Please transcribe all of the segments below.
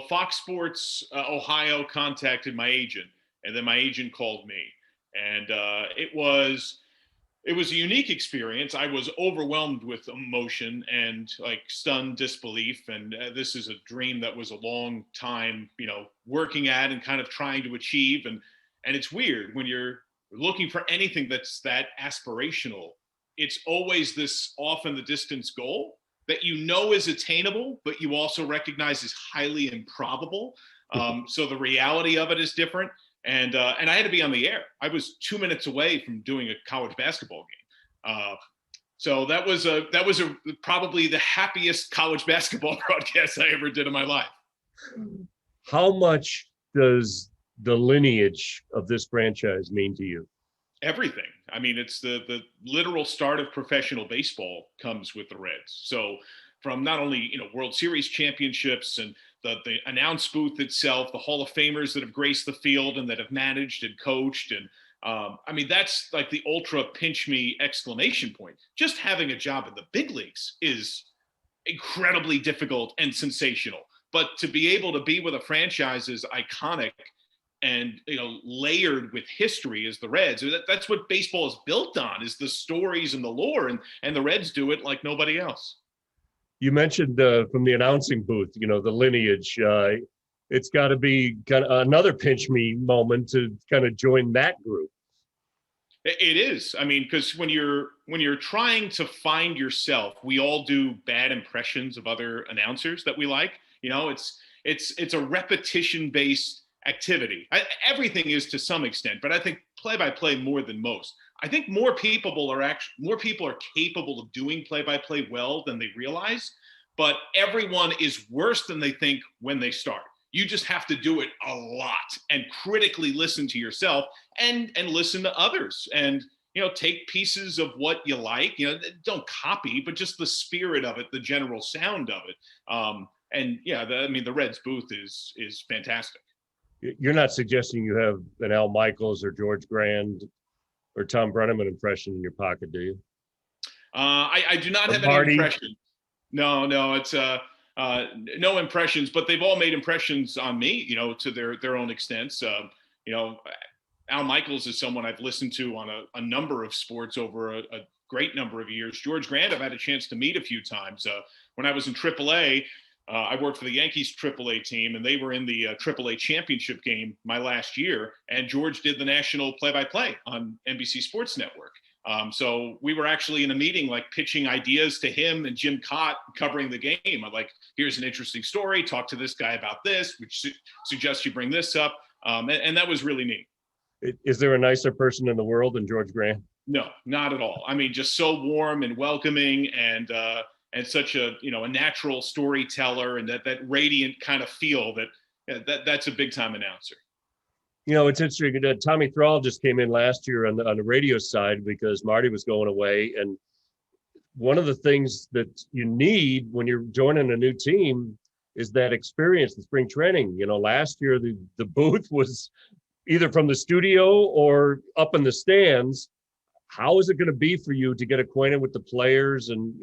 Fox Sports Ohio contacted my agent, and then my agent called me, and it was a unique experience. I was overwhelmed with emotion and like stunned disbelief. And this is a dream that was a long time, working at and kind of trying to achieve. And it's weird when you're looking for anything that's that aspirational. It's always this off in the distance goal that is attainable, but you also recognize is highly improbable. So the reality of it is different. And I had to be on the air. I was 2 minutes away from doing a college basketball game. So that was probably the happiest college basketball broadcast I ever did in my life. How much does the lineage of this franchise mean to you? Everything. I mean, it's the literal start of professional baseball comes with the Reds. So from not only, World Series championships and the announce booth itself, the Hall of Famers that have graced the field and that have managed and coached. And that's like the ultra pinch me exclamation point. Just having a job in the big leagues is incredibly difficult and sensational. But to be able to be with a franchise as iconic and layered with history as the Reds, that's what baseball is built on, is the stories and the lore, and the Reds do it like nobody else. You mentioned from the announcing booth, the lineage. It's got to be kind of another pinch me moment to kind of join that group. It is. I mean, because when you're trying to find yourself, we all do bad impressions of other announcers that we like. It's a repetition based activity. Everything is to some extent, but I think play-by-play more than most. I think more people are capable of doing play-by-play well than they realize, but everyone is worse than they think when they start. You just have to do it a lot and critically listen to yourself and listen to others and, take pieces of what you like, don't copy, but just the spirit of it, the general sound of it. The Reds booth is fantastic. You're not suggesting you have an Al Michaels or George Grand or Tom Brenneman impression in your pocket, do you? I do not have any impressions. No, it's no impressions, but they've all made impressions on me, to their own extents. Al Michaels is someone I've listened to on a number of sports over a great number of years. George Grand I've had a chance to meet a few times. When I was in AAA, I worked for the Yankees AAA team, and they were in the AAA championship game my last year. And George did the national play-by-play on NBC Sports Network. So we were actually in a meeting, like pitching ideas to him and Jim Cott covering the game. I'm like, here's an interesting story. Talk to this guy about this, which suggests you bring this up. And that was really neat. Is there a nicer person in the world than George Grant? No, not at all. I mean, just so warm and welcoming and such a natural storyteller, and that radiant kind of feel that's a big time announcer. It's interesting. Tommy Thrall just came in last year on the radio side because Marty was going away, and one of the things that you need when you're joining a new team is that experience, the spring training. Last year the booth was either from the studio or up in the stands. How is it going to be for you to get acquainted with the players and,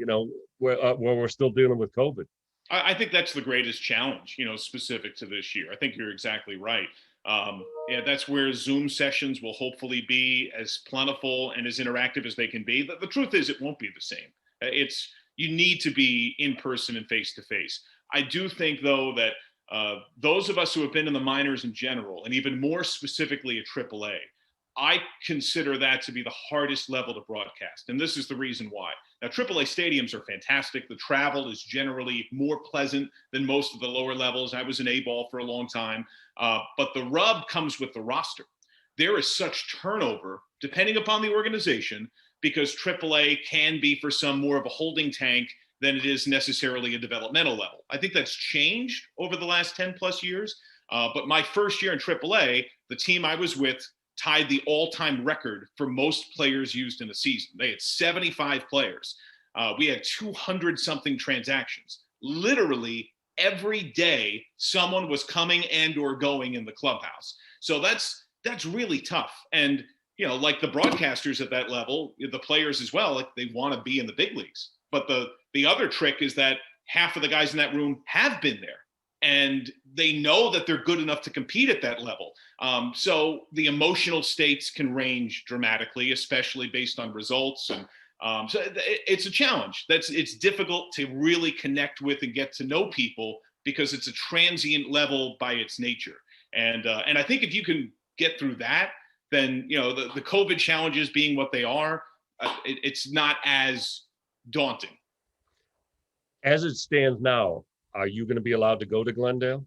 where we're still dealing with COVID? I think that's the greatest challenge, specific to this year. I think you're exactly right. That's where Zoom sessions will hopefully be as plentiful and as interactive as they can be. The truth is it won't be the same. You need to be in person and face to face. I do think, though, that those of us who have been in the minors in general, and even more specifically at AAA, I consider that to be the hardest level to broadcast. And this is the reason why. Now, AAA stadiums are fantastic. The travel is generally more pleasant than most of the lower levels. I was in A-ball for a long time. But the rub comes with the roster. There is such turnover, depending upon the organization, because AAA can be for some more of a holding tank than it is necessarily a developmental level. I think that's changed over the last 10 plus years. But my first year in AAA, the team I was with tied the all-time record for most players used in a season. They had 75 players. We had 200-something transactions. Literally every day, someone was coming and or going in the clubhouse. So that's really tough. And, like the broadcasters at that level, the players as well, like they want to be in the big leagues. But the other trick is that half of the guys in that room have been there. and they know that they're good enough to compete at that level. So the emotional states can range dramatically, especially based on results. And so it's a challenge. It's difficult to really connect with and get to know people because it's a transient level by its nature. And I think if you can get through that, then the COVID challenges being what they are, it's not as daunting. As it stands now, are you going to be allowed to go to Glendale?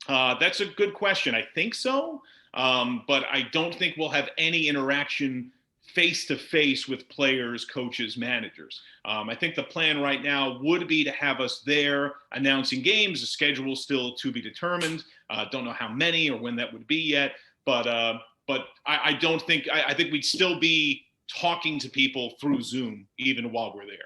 That's a good question. I think so, but I don't think we'll have any interaction face to face with players, coaches, managers. I think the plan right now would be to have us there announcing games. The schedule still to be determined. Don't know how many or when that would be yet, but I don't think I think we'd still be talking to people through Zoom even while we're there.